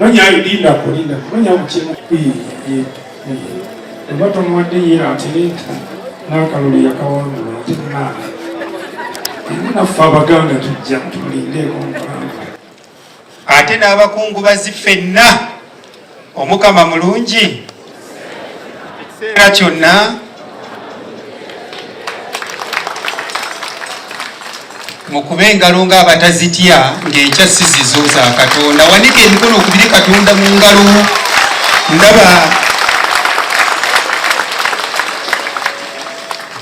nonya linda kulinda nonya mukino obato mwadde yira atereta n'akalulu yakawondo tinna naffe abaganda tujja tulindeeko mukama ate n'abakungu bazifenna omukama mulungi ekiseera kyonna mukube engalo ng'abatazitya ng'enkya sizizo za Katonda. Wanika emikono okubiri Katonda mu ngalo. Ndaba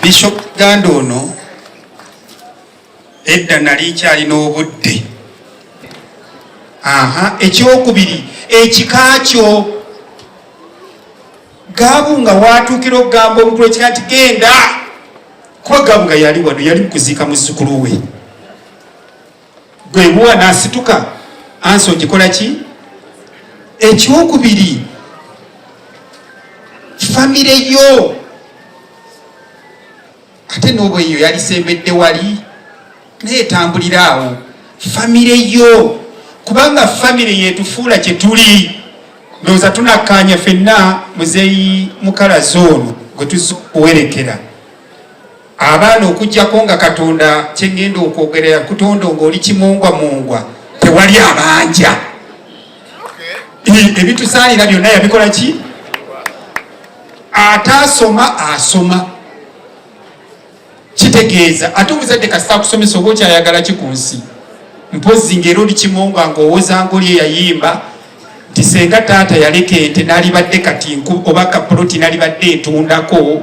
Bishop Ganda ono edda nali kyalina obudde. Ekyokubiri ekikakyo Gabunga watuukira okugamba omukulu w'ekika nti genda kuba Gabunga yali wano yali mukuziika muzzukulu we gwe buwa n'asituka ansi ogikola ki? Ekyokubiri famire yo ate n'obwo eyo yali sembedde wali naye tambulira awo famire yo kubanga famire yetufuula kye tuli. Ndowooza tunakkaanya ffenna muzeeyi mukalazi ono gwe tuzza okuwerekera abaana okuggyako nga Katonda kyengenda okwogerera kutonda ng'oli kimongwamongwa tewali abanja. Ebitusaanira byonna yabikola ki? Ataasoma asoma. Kitegeeza ate omuzadde kasita akusomesa oba okyayagala ki ku nsi mpozi ng'era oli kimongwa ng'owoza ng'oli eyayimba nti senga taata yaleka ente n'alibadde katinku oba kapoloti n'alibadde etundako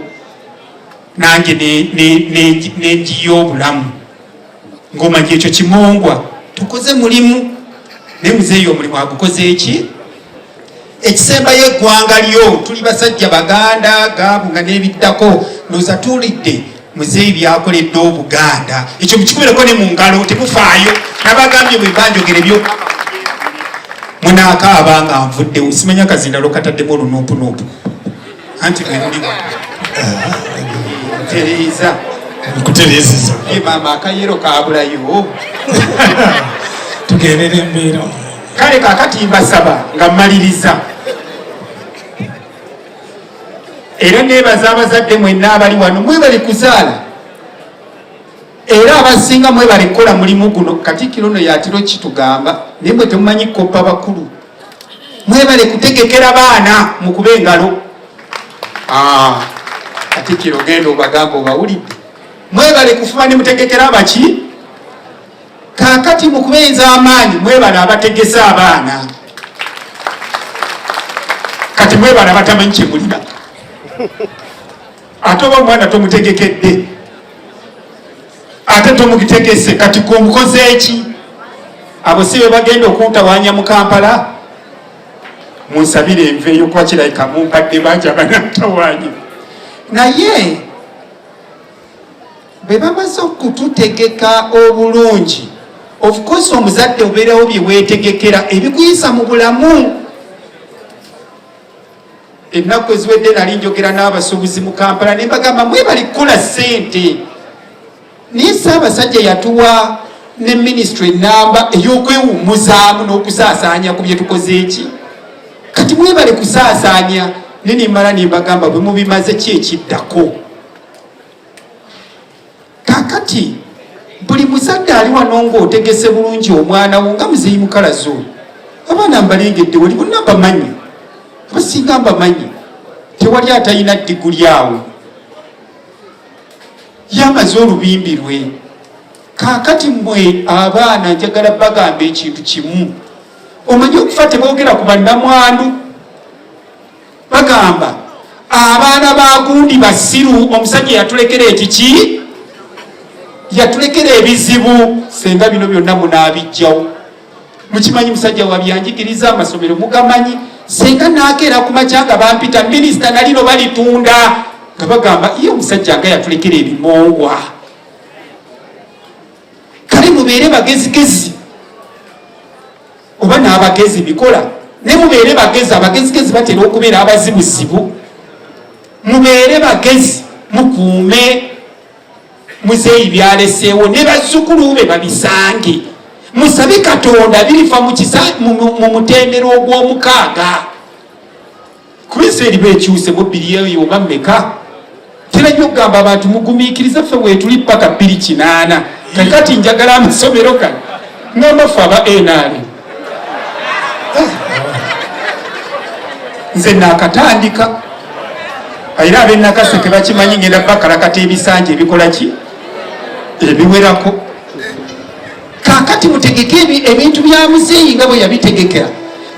nange n'enjiya obulamu ng'omanya ekyo kimongwa tukoze mulimu naye muzeeyi omulimu agukoze eki? Ekisembayo eggwanga lyo tuli basajja Baganda Gabunga n'ebiddako ndowooza tuwulidde muzeeyi byakoledde Obuganda ekyo mukikubereko ne mu ngalo temufaayo nabagambye bwe banjogere byo munaakaaba nga nvuddewo simanya kazindalo kataddemu olunuupunuupu anti bwemuli ntereeza kutereezeza ye maama akayero kabulayo tugendera embeera kale kaakati mbasaba nga mmaliriza era neebaza abazadde mwenna abali wano mwebale kuzaala era abasinga mwebale kukola mulimu guno. Katikkiro no yatiro kitugamba naye mwe temumanyi koppa bakulu mwebale kutegekera baana mukube engalo. Katikkiro genda obagamba obawulidde mwebale kufuma ne mutegekera abaki kaakati mukubenza amaanyi mwebale abategesa abaana kati mwebale abatamanyi kyemulina ate oba omwana tomutegekedde ate tomugitegese kati kumukoze eki? Abo si be bagenda okuntawanya mu Kampala munsabire enveeyo kuba kirabika mumpadde bangi abanantawanya naye bwe bamaze okututegeka obulungi of course omuzadde obeerawo bye weetegekera ebikuyisa mu bulamu. Ennaku eziwedde nali njogera n'abasuubuzi mu Kampala ne mbagamba mwebali kukola ssente naye Ssaabasajja yatuwa ne minisitule ennamba ey'okwewummuzaamu n'okusaasaanya ku bye tukoze eki kati mwebale kusaasaanya ne nimala ne mbagamba bwe mubimaze ki ekiddako. Kaakati buli muzadde ali wano ng'otegese bulungi omwana wo nga muzeeyi mukalazi oyo abaana mbalengedde wali bonna bamanyi abasinga mbamanyi tewali atalina ddiguli awo yamaze olubimbi lwe. Kaakati mmwe abaana njagala bagamba ekintu kimu omanyi okufa teboogera ku bannamwandu bagamba abaana ba gundi basiru omusajja yatulekera ekiki yatulekera ebizibu senga bino byonna munaabijjawo mukimanyi musajja wabyanjigiriza amasomero mugamanyi senga nakeera ku makyanga bampita minisita nalino balitunda nga bagamba iyo omusajja nga yatulekera ebimongwa kale mubeere bagezigezi oba n'abagezi bikola ne mubeere bagezi abagezigezi batera okubeera abazibuzibu mubeere bagezi mukuume muzeeyi byaleseewo ne bazzukulu be babisange musabe Katonda birifa mu mutendero ogw'omukaaga kubiseeri bekyuse mu bbiri eyo oba mmeka tera nnyo okugamba abantu mugumiikiriza ffe weetuli paka 2:8 kakati njagala amasomero kano n'amafu aba enaali nze naakatandika era ab'enakaseke bakimanyi ngenda bakalakata ebisanja ebikola ki ebiwerako kakati mutegeke ebintu bya muzeeyi nga bwe yabitegekera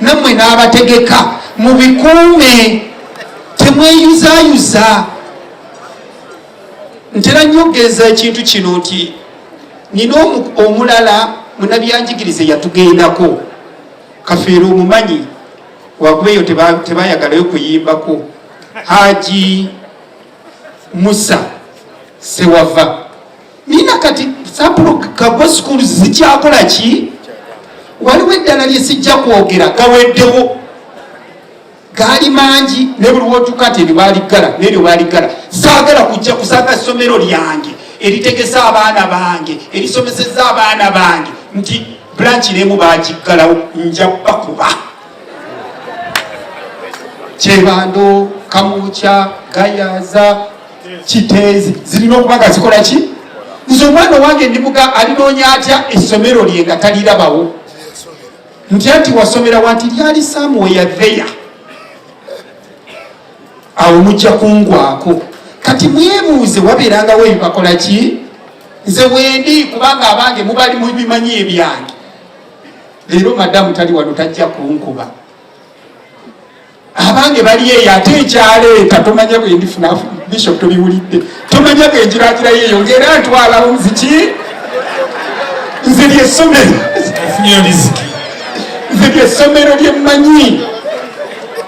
nammwe n'abategeka mubikuume temweyuzayuza ntera nnyo okugeza ekintu kino nti nina omulala munabyanjigirize yatugendako Kafeero omumanyi wakubeeyo tebayagalayo kuyimbako Haji Musa Sewava nina kati sampulu kagwa school zikyakola ki waliwo eddala lyesijja kwogera gaweddewo gaali mangi ne buli wotuka nti neryo baaliggala saagala kujja kusanga ssomero lyange eritegesa abaana bange erisomeseza abaana bange nti branch nemu bagiggalawo nja bakuba Kyebando, Kamucha, Gayaza, Kiteezi zirina okuba nga zikola ki nze omwana wange ndimuga alinoonya atya essomero lye nga talirabawo nti wasomera wanti lyali somewhere there awo mujja kungwako kati mwebuuze wabeerangawo ebibakola ki nze wendi kubanga abange mubali mu bimanyi ebyange leero madamu tali wano tajja kunkuba abange bali eyo ate ekyaleeta tomanya bwendifuna bishop tobiwulidde tomanya bwenjiragira yeeyo ngera ntwalawo muziki nze lyessomero lyemmanyi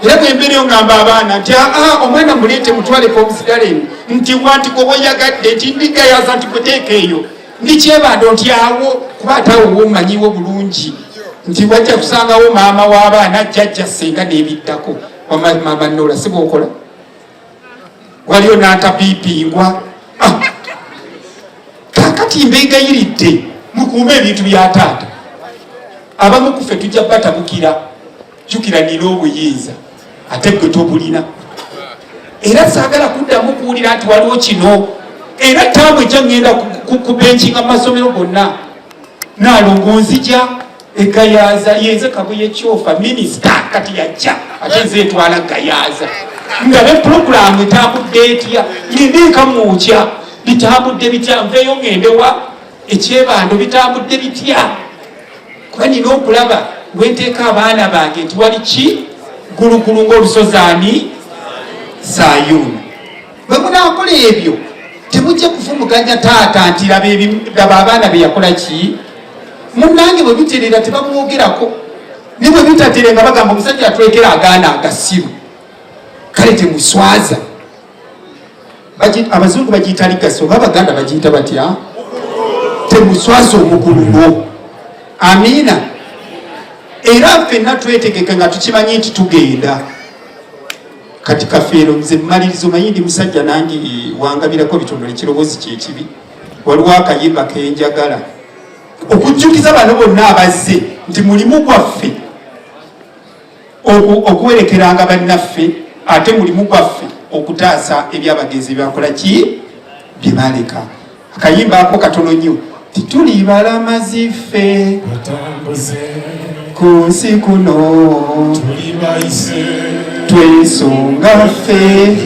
era bwembeereyo ngamba abaana nti omwana muleete mutwaleko omusigaleni nti wanti goboyagadde nti ndigayaza nti kuteeka eyo ndikyebando nti awo kuba ataawo womanyiwo bulungi nti wajja kusangawo maama w'abaana jjajja senga n'ebiddako mama Nola si bwokola waliyo n'atapiipingwa kakati mbeegayiridde mukuume ebintu bya taata abamu kuffe tujja batabukira jjukira nina obuyinza ate gwe tobulina era saagala kuddamu kuwulira nti waliwo kino era taamu ejja ngenda kubenkinga mu masomero gonna naalongonzija egayaza yenze Kabuye Kyofa minisita kati yajja ate nze etwala gayaza nga be puroguramu etambudde etya yendeeka muukya bitambudde bitya nveeyo ngendewa Ekyebando bitambudde bitya kuba nina okulaba bwenteeka abaana bange nti wali ki gulugulu ng'olusozi ani Sayuni bwe munaakola ebyo temujja kufumuganya taata nti laba abaana be yakola ki munnange bwe biterera tebamwogerako ne bwe bitatere nga bagamba omusajja atwekera agaana agasiru kale temuswaza abazungu bagiyita ligasi oba abaganda bagiyita batya temuswaza omugululo amiina era ffenna twetegeke nga tukimanyi nti tugenda kati Kafeero nze mmalirizo manyi ndi musajja nange wangabirako bitondole kirowoozi kyekibi waliwo akayimba kenjagala okujjukiza bano bonna abazze nti mulimu gwaffe okuwerekeranga bannaffe ate mulimu gwaffe okutaasa ebyabagenzi byakola ki bye baleka akayimba ako katono nnyo tituli balamazi ffe ku nsi kuno twesonga ffe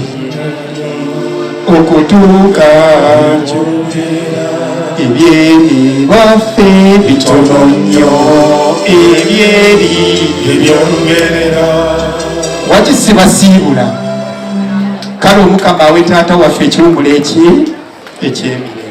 okutuuka ebyeri bwaffe bitono nnyo ebyeri ebyoluberera waki sibasiibula kale Omukama awe taata waffe ekiwumula eky'emirembe.